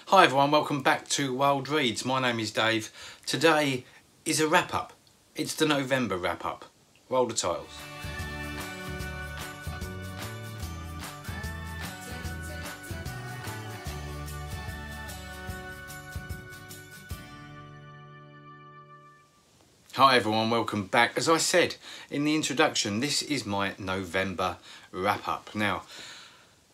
Hi everyone, welcome back to Wilde Reads. My name is Dave. Today is a wrap-up. It's the November wrap-up. Roll the titles. Hi everyone, welcome back. As I said in the introduction, this is my November wrap-up. Now,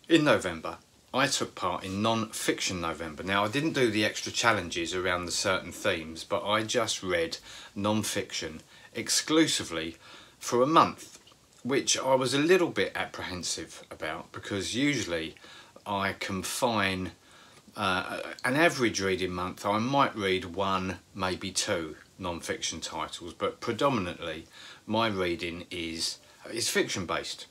in November, I took part in non-fiction November. Now, I didn't do the extra challenges around the certain themes, but I just read non-fiction exclusively for a month, which I was a little bit apprehensive about because usually I confine an average reading month. I might read one, maybe two non-fiction titles, but predominantly my reading is fiction based.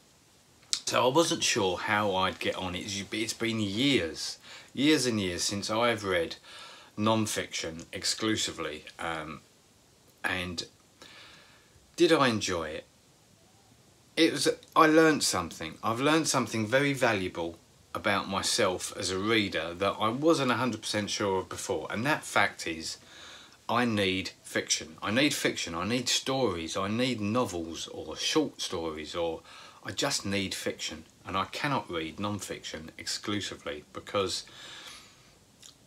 So I wasn't sure how I'd get on. It's been years and years since I've read non-fiction exclusively, and did I enjoy it? I learned something. I've learned something very valuable about myself as a reader that I wasn't 100% sure of before, and that fact is I need fiction. I need fiction. I need stories. I need novels or short stories, or I just need fiction, and I cannot read non-fiction exclusively because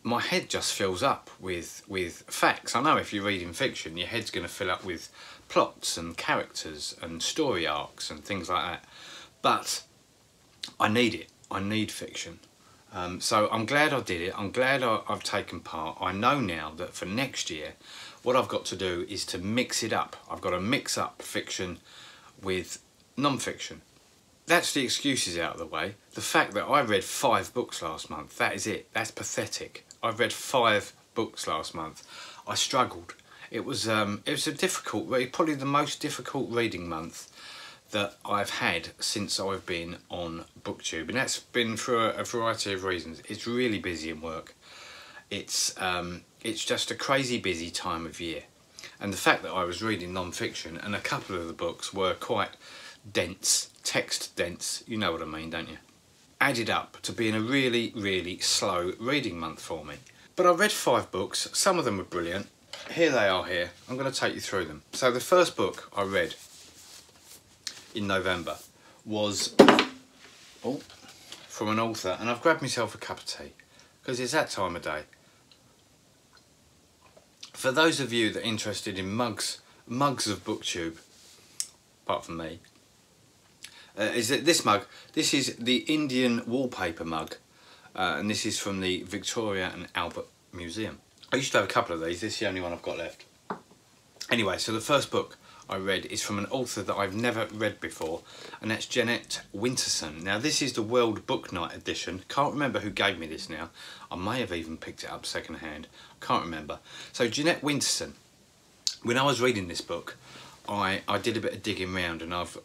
my head just fills up with facts. I know if you're reading fiction, your head's going to fill up with plots and characters and story arcs and things like that, but I need it. I need fiction. So I'm glad I did it. I'm glad I've taken part. I know now that for next year, what I've got to do is to mix it up. I've got to mix up fiction with non-fiction. That's the excuses out of the way. The fact that I read 5 books last month, that is it. That's pathetic. I've read 5 books last month. I struggled. It was a difficult read, probably the most difficult reading month that I've had since I've been on BookTube, and that's been for a variety of reasons. It's really busy in work. It's just a crazy busy time of year, and the fact that I was reading non-fiction and a couple of the books were quite dense, text dense, you know what I mean, don't you? Added up to being a really, really slow reading month for me. But I read 5 books, some of them were brilliant. Here they are here, I'm going to take you through them. So the first book I read in November was from an author, and I've grabbed myself a cup of tea because it's that time of day. For those of you that are interested in mugs of BookTube, apart from me, is that this mug, this is the Indian wallpaper mug, and this is from the Victoria and Albert Museum. I used to have a couple of these, this is the only one I've got left. Anyway, so the first book I read is from an author that I've never read before, and that's Jeanette Winterson. Now this is the World Book Night edition. Can't remember who gave me this now. I may have even picked it up second hand. Can't remember. So Jeanette Winterson, when I was reading this book, I did a bit of digging around, and I've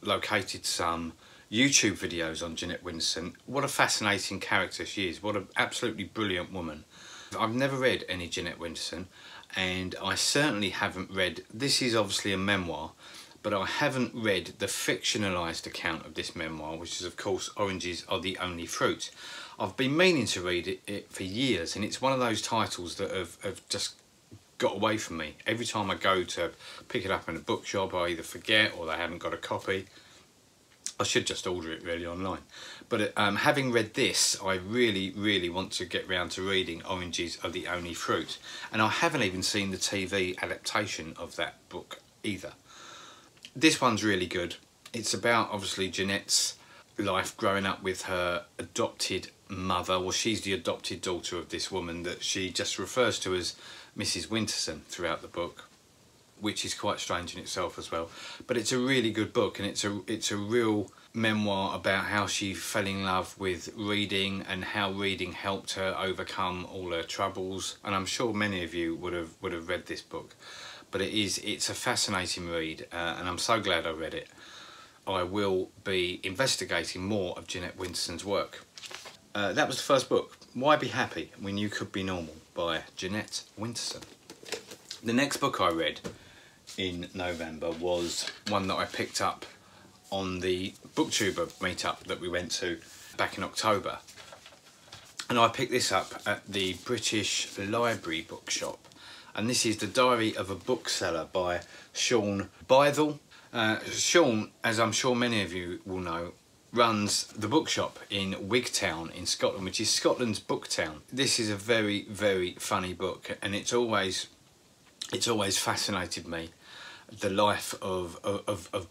located some YouTube videos on Jeanette Winterson. What a fascinating character she is. What an absolutely brilliant woman. I've never read any Jeanette Winterson, and I certainly haven't read, this is obviously a memoir, but I haven't read the fictionalised account of this memoir, which is of course Oranges Are the Only Fruit. I've been meaning to read it for years, and it's one of those titles that have just got away from me. Every time I go to pick it up in a bookshop, I either forget or they haven't got a copy. I should just order it really online. But having read this, I really, really want to get round to reading Oranges Are the Only Fruit. And I haven't even seen the TV adaptation of that book either. This one's really good. It's about, obviously, Jeanette's life growing up with her adopted mother. Well, she's the adopted daughter of this woman that she just refers to as Mrs. Winterson throughout the book, which is quite strange in itself as well. But it's a really good book, and it's a real memoir about how she fell in love with reading and how reading helped her overcome all her troubles. And I'm sure many of you would have read this book, but it's a fascinating read, and I'm so glad I read it. I will be investigating more of Jeanette Winterson's work. That was the first book, Why Be Happy When You Could Be Normal by Jeanette Winterson. The next book I read in November was one that I picked up on the booktuber meetup that we went to back in October, And I picked this up at the British Library bookshop. And this is The Diary of a Bookseller by Sean Bydel. Sean, as I'm sure many of you will know, runs the bookshop in Wigtown in Scotland, which is Scotland's book town. This is a very, very funny book, and it's always fascinated me, the life of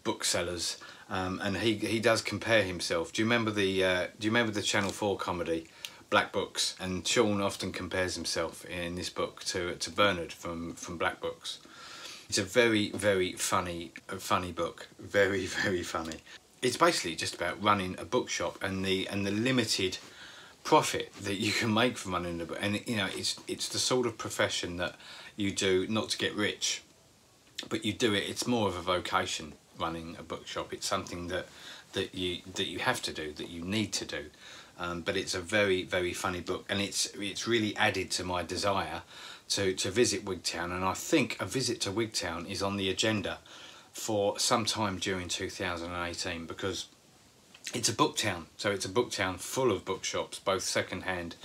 booksellers. And he does compare himself. Do you remember the Channel 4 comedy Black Books? And Sean often compares himself in this book to Bernard from Black Books. It's a very, very funny book. Very, very funny. It's basically just about running a bookshop and the limited profit that you can make from running a book. And you know, it's the sort of profession that you do not to get rich, but you do it. It's more of a vocation, running a bookshop. It's something that you have to do, that you need to do. But it's a very, very funny book, and it's really added to my desire to visit Wigtown. And I think a visit to Wigtown is on the agenda for some time during 2018, because it's a book town. So it's a book town full of bookshops, both second-hand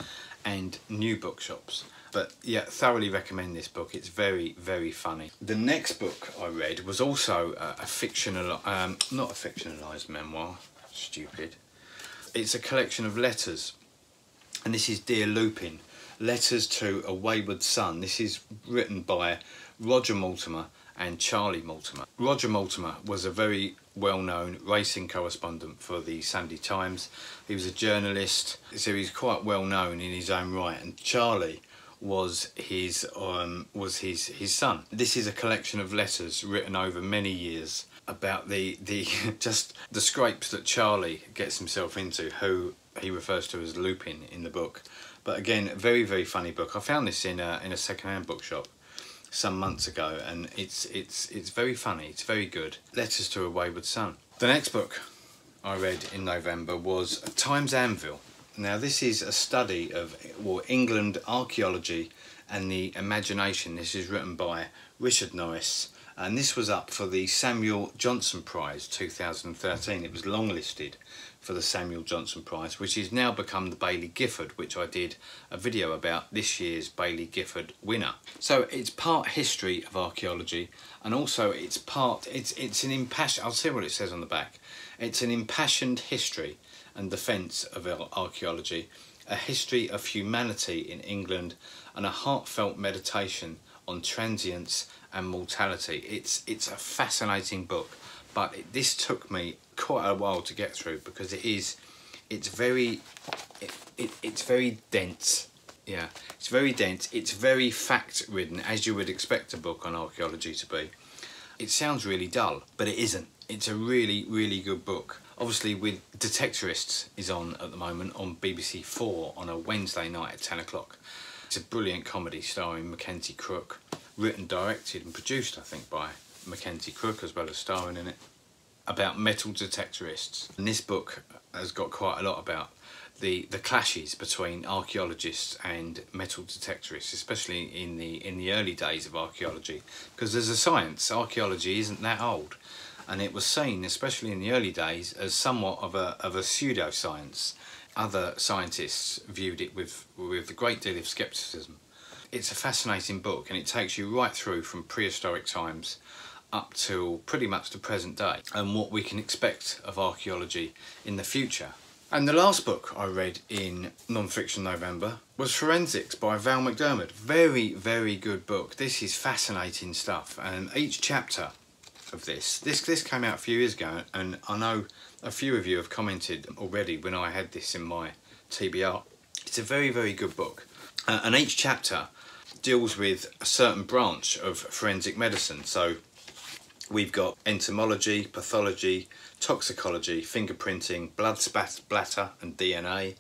and new bookshops. But yeah, thoroughly recommend this book. It's very, very funny. The next book I read was also a fictional, not a fictionalised memoir, stupid. It's a collection of letters, and this is Dear Lupin, Letters to a Wayward Son. This is written by Roger Mortimer and Charlie Mortimer. Roger Mortimer was a very well-known racing correspondent for the Sunday Times. He was a journalist, so he's quite well known in his own right. And Charlie was his son. This is a collection of letters written over many years about the just the scrapes that Charlie gets himself into, who he refers to as Lupin in the book. But again, a very, very funny book. I found this in a second-hand bookshop some months ago, and it's very funny. It's very good. Letters to a Wayward Son. The next book I read in November was Time's Anvil. Now this is a study of England, archaeology and the imagination. This is written by Richard Norris, and this was up for the Samuel Johnson Prize 2013. It was longlisted for the Samuel Johnson Prize, which has now become the Baillie Gifford, which I did a video about this year's Baillie Gifford winner. So it's part history of archaeology, and also it's an impassioned, I'll see what it says on the back. It's an impassioned history and defence of archaeology, a history of humanity in England, and a heartfelt meditation on transience and mortality. It's a fascinating book, but this took me quite a while to get through, because it's very dense. Yeah, it's very dense. It's very fact ridden, as you would expect a book on archaeology to be. It sounds really dull, but it isn't. It's a really, really good book. Obviously, with Detectorists is on at the moment on BBC 4 on a Wednesday night at 10 o'clock. It's a brilliant comedy starring Mackenzie Crook, written, directed and produced, I think, by Mackenzie Crook, as well as starring in it, about metal detectorists. And this book has got quite a lot about the clashes between archaeologists and metal detectorists, especially in the early days of archaeology, because as a science, archaeology isn't that old, and it was seen, especially in the early days, as somewhat of a pseudoscience. Other scientists viewed it with a great deal of scepticism. It's a fascinating book, and it takes you right through from prehistoric times up till pretty much the present day, and what we can expect of archaeology in the future. And the last book I read in non-fiction November was Forensics by Val McDermid. Very, very good book. This is fascinating stuff, and each chapter of this came out a few years ago, and I know a few of you have commented already when I had this in my TBR. It's a very, very good book, and each chapter deals with a certain branch of forensic medicine. So we've got entomology, pathology, toxicology, fingerprinting, blood splatter and DNA,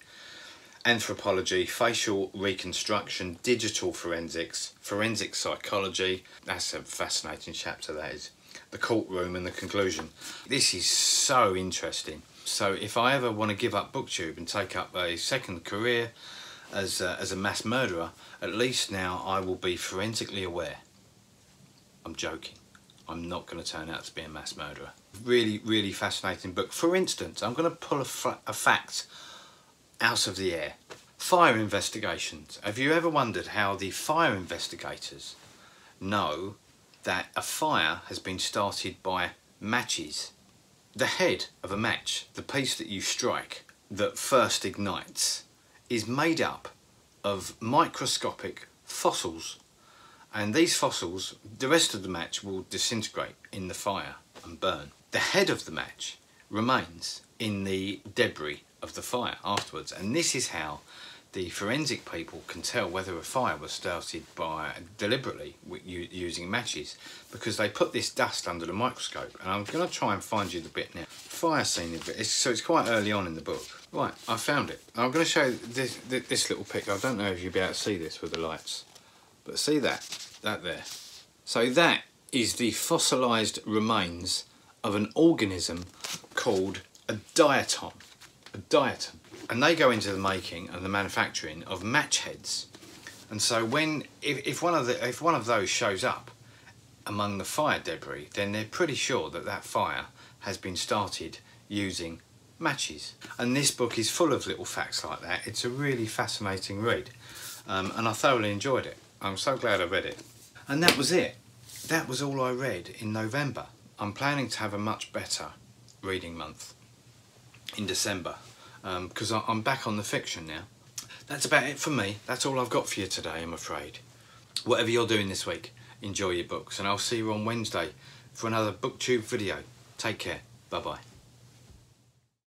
anthropology, facial reconstruction, digital forensics, forensic psychology. That's a fascinating chapter, that is. The courtroom and the conclusion. This is so interesting. So if I ever want to give up BookTube and take up a second career as a mass murderer, at least now I will be forensically aware. I'm joking. I'm not going to turn out to be a mass murderer. Really, really fascinating book. For instance, I'm going to pull a fact out of the air. Fire investigations. Have you ever wondered how the fire investigators know that a fire has been started by matches? The head of a match, the piece that you strike that first ignites, is made up of microscopic fossils, and these fossils, the rest of the match will disintegrate in the fire and burn. The head of the match remains in the debris of the fire afterwards, and this is how the forensic people can tell whether a fire was started by deliberately using matches, because they put this dust under the microscope. And I'm going to try and find you the bit now. Fire scene of it. So it's quite early on in the book. Right, I found it. I'm going to show you this little picture. I don't know if you'll be able to see this with the lights, but see that there. So that is the fossilised remains of an organism called a diatom. A diatom. And they go into the making and the manufacturing of match heads. And so if one of those shows up among the fire debris, then they're pretty sure that that fire has been started using matches. And this book is full of little facts like that. It's a really fascinating read, and I thoroughly enjoyed it. I'm so glad I read it. And that was it. That was all I read in November. I'm planning to have a much better reading month in December, because I'm back on the fiction now. That's about it for me. That's all I've got for you today, I'm afraid. Whatever you're doing this week, enjoy your books, and I'll see you on Wednesday for another BookTube video. Take care. Bye-bye.